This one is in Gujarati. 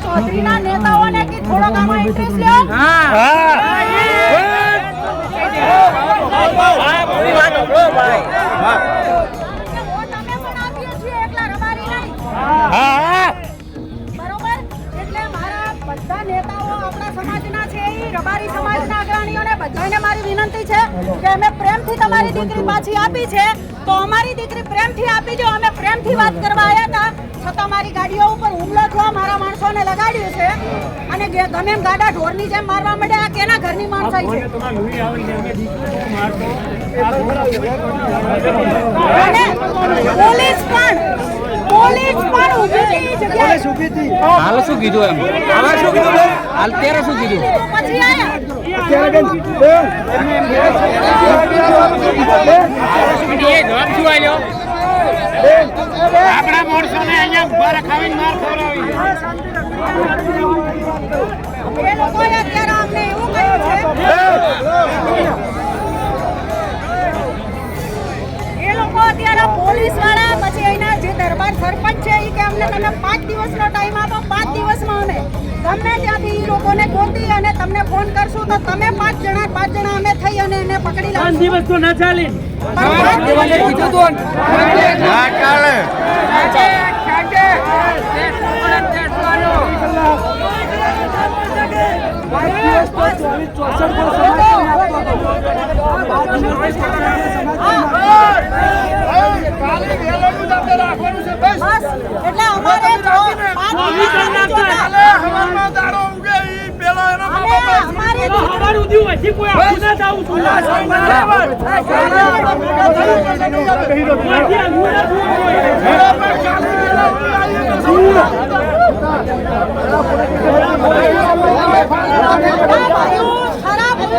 ચૌધરીના નેતાઓને કે થોડોક આમાં ઇન્ટરેસ્ટ લ્યો. બધા નેતાઓ આપણા સમાજના છે, એ રબારી સમાજના અગ્રણીઓને બધાને મારી વિનંતી છે કે અમે પ્રેમથી તમારી દીકરી પાછી આપી છે, તો અમારી દીકરી પ્રેમથી આપી જો. અમે પ્રેમથી વાત કરવા આવ્યા હતા, છતાં મારી ગાડીઓ ઉપર હુમલો થયો, મારા માણસોને લગાડ્યું છે અને ગમે એમ ગાડા ઢોરની જેમ મારવા માંડ્યા. કેના ઘરની માણસાઈ છે? પોલીસ પણ ઊભી હતી. હાલ શું કીધું એમ? હાલ શું કીધું? હાલ ત્યારે શું કીધું? પછી આયા આપણા માણસોને અહીંયા ઉભા રખાવીને માર ખવડાવી. એ લોકોએ અત્યારે અમને એવું કહ્યું છે, એ લોકો અત્યારે પોલીસ વાળા પછી અહીંના જે દરબાર સરપંચ છે એ કે અમને તમે 5 દિવસનો ટાઈમ આપો, 5 દિવસમાં અમે ગમે ત્યાંથી એ લોકોને ગોતી અને તમને ફોન કરશું તો તમે 5 જણા અમે થઈ અને એને પકડી લાવશું. 5 દિવસ તો ના ચાલે. એટલે અમારે